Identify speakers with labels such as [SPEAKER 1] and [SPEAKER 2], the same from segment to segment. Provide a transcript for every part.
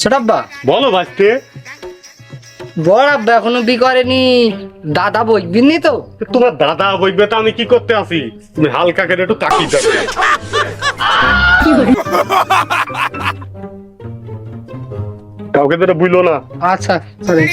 [SPEAKER 1] ছোট আব্বা
[SPEAKER 2] বলো ভাইতে।
[SPEAKER 1] বড় আব্বা এখনো বি করেনি, দাদা বইবিন নি তো?
[SPEAKER 2] তোমার দাদা বইবে তো আমি কি করতে আছি? তুমি হালকা করে একটু তাকিয়ে যাবে। কাউকে তো বুঝলো না।
[SPEAKER 1] আচ্ছা সরি।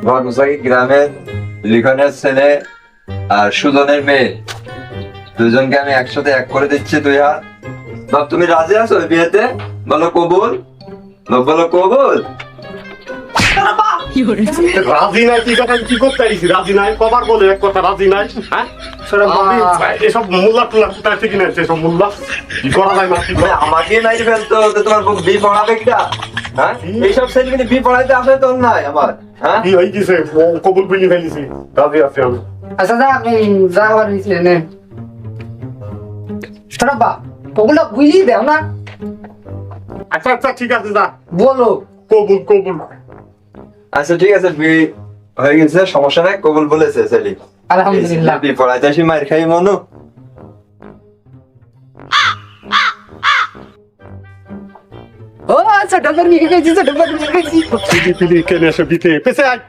[SPEAKER 3] ঘনসাকি গ্রামের লিখনের ছেলে আর সুজনের মেয়ে দুজনকে আমি একসাথে এক করে দিচ্ছি। তুই হাত বাপ, তুমি রাজি আছো ওই বিয়েতে? বলো কবুল, বলো কবুল।
[SPEAKER 2] রাজি নাই কি কথা, কি করতে আইছি? রাজি নাই কবার বলে এক কথা, রাজি নাই। হ্যাঁ এসব মোল্লা টোল্লা কোথায় থেকে নিয়েছে? এসব মোল্লা কি করা যায় না?
[SPEAKER 3] আমাকে নাই ফেলতো তো তোমার বি পড়াবে কিনা? হ্যাঁ এইসব ছেলে কিন্তু বি পড়াইতে আসে তো নাই আমার। হ্যাঁ
[SPEAKER 2] কি হয়ে গেছে? কবুল বুঝে ফেলেছি, রাজি আছি আমি।
[SPEAKER 1] আচ্ছা যা আপনি যা আবার নিছিলেন নেন। ছোট আব্বা কবুলটা বুঝিয়ে দেও না।
[SPEAKER 2] আচ্ছা আচ্ছা ঠিক আছে, যা
[SPEAKER 1] বলো
[SPEAKER 2] কবুল কবুল।
[SPEAKER 3] আচ্ছা ঠিক আছে, বি হয়ে গেছে, সমস্যা নাই, কবুল বলেছে ছেলে।
[SPEAKER 1] আলহামদুলিল্লাহ।
[SPEAKER 3] বি পড়াইতে আসি মার খাই মনু।
[SPEAKER 1] ও ছোট আব্বা নিয়ে গেছি, ছোট আব্বা নিয়ে গেছি।
[SPEAKER 2] ফিলি ফিলি কেনে এসে বিতে পেছে আয়।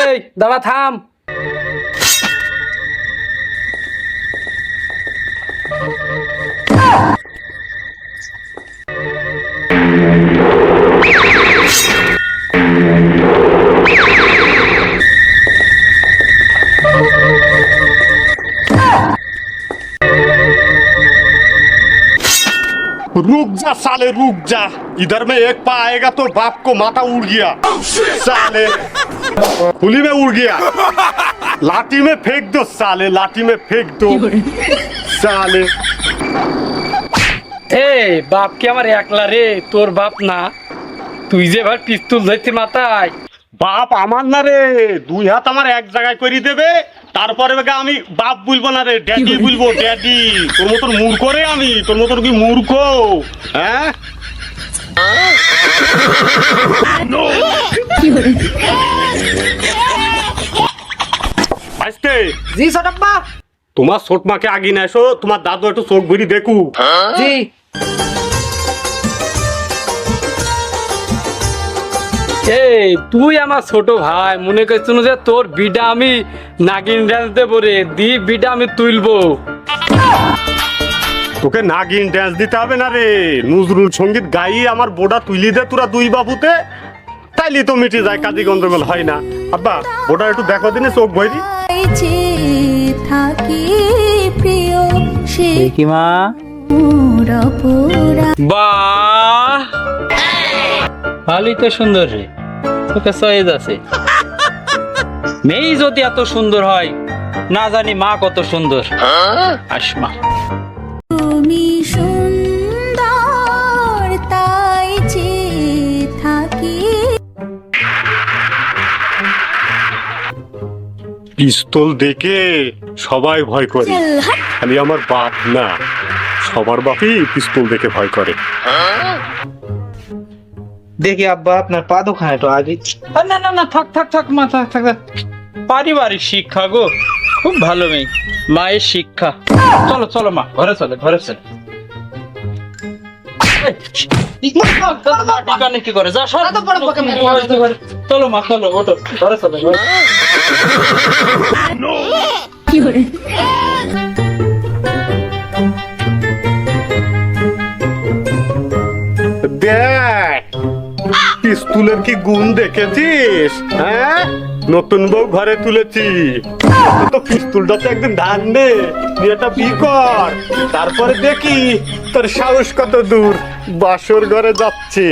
[SPEAKER 1] এই দাদা থাম।
[SPEAKER 2] रुक जा साले रुक जा, इधर में एक पा आएगा तो बाप को माथा उड़ गया। साले खुली में उड़ गया, लाठी में फेंक दो साले, लाठी में फेंक दो साले।
[SPEAKER 4] এই বাপ কি আমার একলা রে? তোর বাপ না? তুই যে ভাই পিস্তল ধরছিস মাথায়।
[SPEAKER 2] বাপ আমার না রে, দুই হাত আমার এক জায়গায় করে দেবে, তারপরে বেগা আমি বাপ বলবো না রে, ড্যাডি বলবো ড্যাডি। তোর মতন মূর্খ রে আমি, তোর মতন কি মূর্খ? হ্যাঁ আজকে
[SPEAKER 1] জি ছোট আব্বা।
[SPEAKER 2] তোমার ছোট মাকে আগিয়ে না এসো, তোমার দাদু একটু চোখ ভরি দেখু।
[SPEAKER 1] জি
[SPEAKER 4] এই তুই আমার ছোট ভাই, মনে করছিস যে তোর বিটা আমি নাগিন ডান্স দেবো রে? দি বিটা আমি তুলবো।
[SPEAKER 2] তোকে নাগিন ড্যান্স দিতে হবে না রে, নজরুল সঙ্গীত গাইয়ে আমার বোডা তুলি দে তোরা দুই বাবুতে, তাইলে তো মিটে যায়, কাজী গন্ডগোল হয় না। আব্বা বোডা একটু দেখো দিনে চোখ ভরি।
[SPEAKER 5] থাকি প্রিয় সে
[SPEAKER 4] কি মা? বাহ ভালোই তো সুন্দর রে, তোকে সয়েজ আছে। মেয়ে যদি এত সুন্দর হয়, না জানি মা কত সুন্দর। আসমা
[SPEAKER 5] তুমি সুন্দর তাই চেয়ে থাকি।
[SPEAKER 2] পিস্তল দেখে সবাই ভয় করে, খালি আমার বাপ না, সবার বাপই পিস্তল দেখে ভয় করে।
[SPEAKER 6] দেখি আব্বা আপনার পা দোকানে তো আগে।
[SPEAKER 4] না না না থাক থাক থাক মা, থাক থাক থাক। পারিবারিক শিক্ষা গো, খুব ভালো মেয়ে, মায়ের শিক্ষা। চলো চলো মা, ঘরে চলে ঘরে চলে। কি করে যা সর। চলো মা চলো, ওঠো ঘরে চলো।
[SPEAKER 2] দেখ পিস্তলের কি গুণ দেখেছিস? হ্যাঁ নতুন বউ ঘরে তুলেছি। তো পিস্তুলটাতে একদিন ধান নে বিয়েটা বি কর, তারপরে দেখি তোর সাহস কত দূর বাসর ঘরে যাচ্ছে।